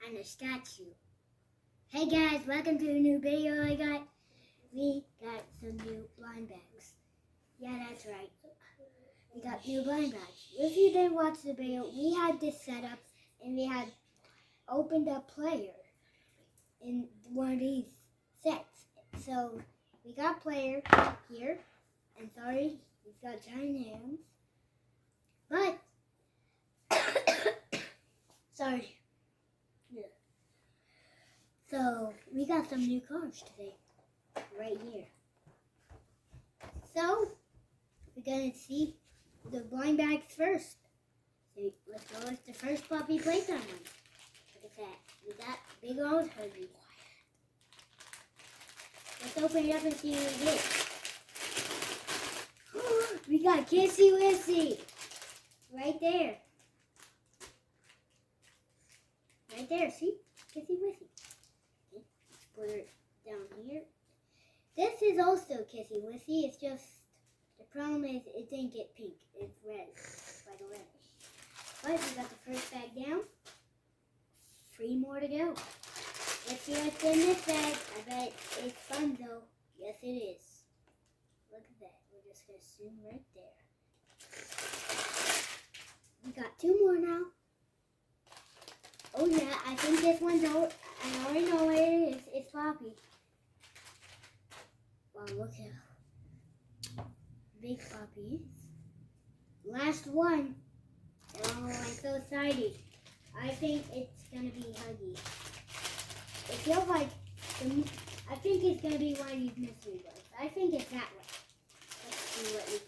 and a statue. Hey guys, welcome to a new video. We got some new blind bags. Yeah, that's right. We got new blind bags. If you didn't watch the video, we had this set up and we had opened a player in one of these sets. So we got player here, and sorry, he's got giant hands. But sorry. Yeah. So we got some new cars today, right here. So we're gonna see the blind bags first. So let's go with the first puppy playtime one. Look at that. We got big old Huggy. Let's open it up and see what it is. We got Kissy Wissy right there. Right there, see? Kissy Wissy. Okay, put it down here. This is also Kissy Wissy. It's just, the problem is it didn't get pink. It's red. It's like a reddish. But we got the first bag down. 3 more to go. Let's see what's in this bag. I bet it's fun though. Yes, it is. Look at that. We're just going to zoom right there. We got 2 more now. Oh yeah, I think this one's old. I already know what it is. It's Poppy. Wow, look how big Poppy is. Last one. Oh, I'm so excited. I think it's going to be Huggy. It feels like, I think it's going to be one of these mystery ones. I think it's that one. Let's see what we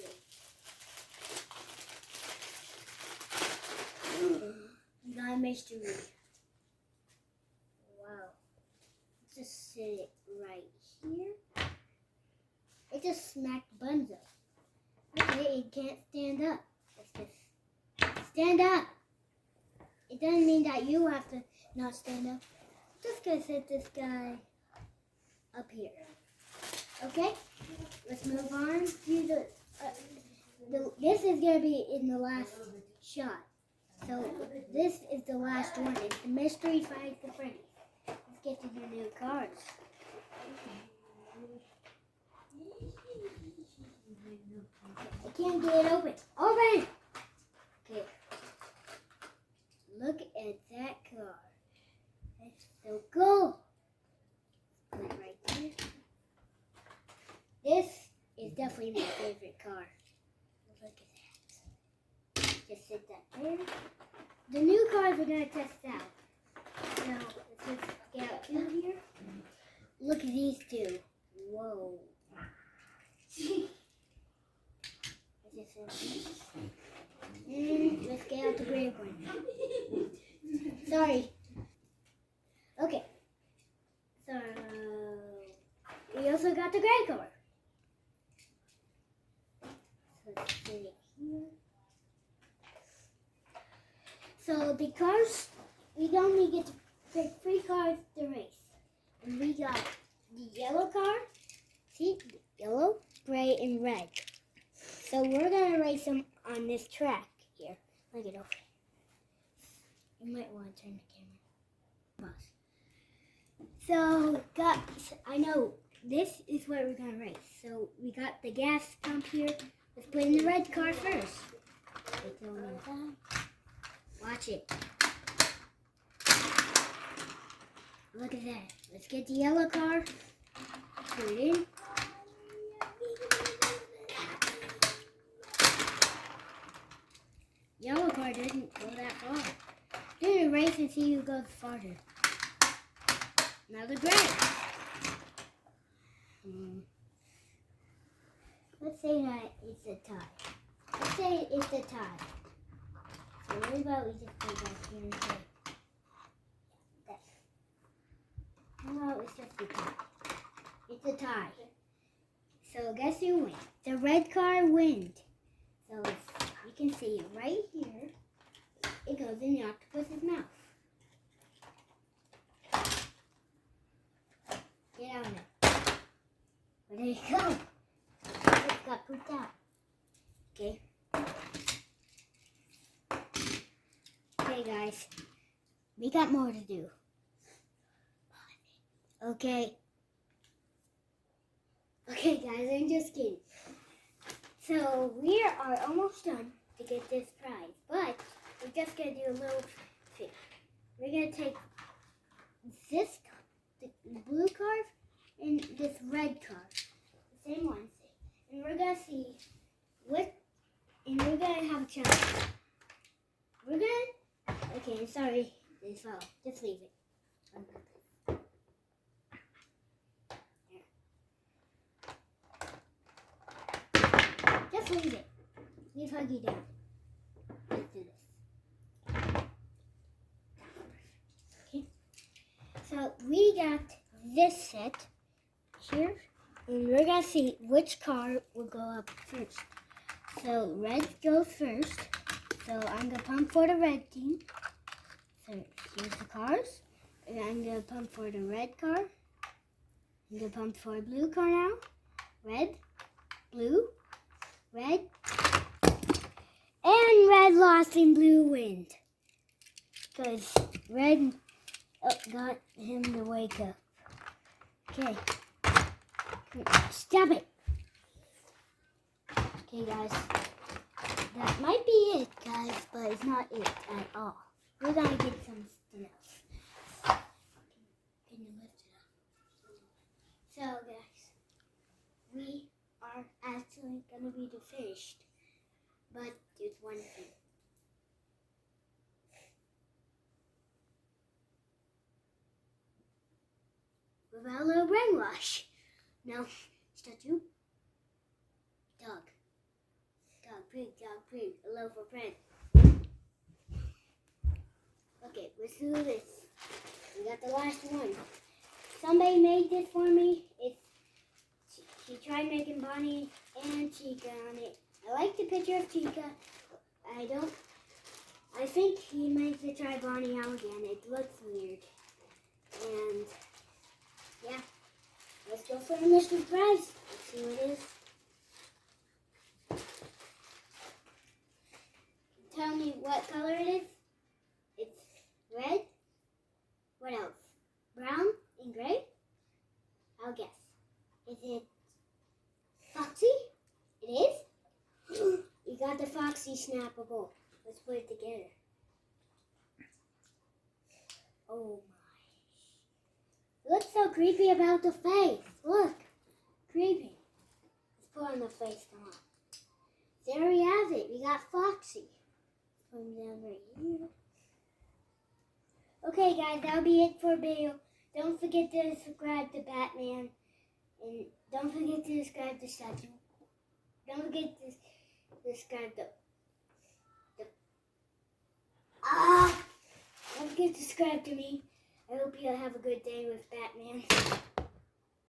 do. We got a mystery. Wow. Just sit it right here. It just smacked buns up. Okay, it can't stand up. Let's just stand up. It doesn't mean that you have to not stand up. Just gonna set this guy up here. Okay, let's move on to this is gonna be in the last shot. So this is the last one. It's the Mystery Find the Freddy's. Let's get to the new cards. I can't get it open. Open! Okay. Look at that card. That's so cool. Put it right there. This is definitely my favorite car. Look at that. Just sit that there. The new cards we're going to test out. Now, let's just get out 2 here. Look at these 2. Whoa. And let's get out the gray one. Sorry. Okay. So we also got the gray color. So let's put it here. So the cars, we only get to pick 3 cars to race. And we got the yellow car. See? Yellow, gray, and red. So we're going to race them on this track here. Look it over. You might want to turn the camera. So, I know this is what we're going to race. So we got the gas pump here. Let's put in the red car first. Watch it. Look at that. Let's get the yellow car. Put it in. Yellow car doesn't go that far. We're going to race and see who goes farther. Now the gray. Let's say that it's a tie. Let's say it's a tie. So what about we just go back here and say that. No, it's just a tie. It's a tie. So guess who wins? The red car wins. So you can see it right here. It goes in the octopus's mouth. Get out of there. Well, there you go. It got pooped out. Okay. Okay, guys. We got more to do. Okay. Okay, guys, I'm just kidding. So we are almost done to get this prize, but we're just gonna do a little thing. We're gonna take this, the blue card, and this red card, the same one, and we're gonna see what, and we're gonna have a challenge. We're gonna, okay, sorry, it fell. Just leave it. Just leave it. Leave Huggy down. Let's do this. Okay. So we got this set here, and we're gonna see which card will go up first. So red goes first. So I'm gonna pump for the red team. So here's the cards. And I'm gonna pump for the red card. I'm gonna pump for a blue card now. Red, blue, red, and red lost and blue win. Because red got him to wake up. Okay. Stop it. Okay, guys. That might be it, guys, but it's not it at all. We're gonna get something else. Can you lift it up? So, guys, we are actually gonna be finished, but there's one thing. Without a little brainwash. No, statue. Dog. Dog, pig, a loaf of bread. Okay, let's do this. We got the last one. Somebody made this for me. She tried making Bonnie and Chica on it. I like the picture of Chica. I think he might have to try Bonnie out again. It looks weird. And, yeah. Let's go for the mystery prize. Let's see what it is. Tell me what color it is. It's red. What else? Brown and gray? I'll guess. Is it Foxy? It is? We got the Foxy snappable. Let's put it together. Oh my. It looks so creepy about the face. Look. Creepy. Let's put on the face. Come on. There we have it. We got Foxy. Put him down right here. Okay, guys, that'll be it for video. Don't forget to subscribe to Batman. And don't forget to subscribe to Statue. Don't forget to subscribe to... Don't forget to subscribe to me. I hope you have a good day with Batman.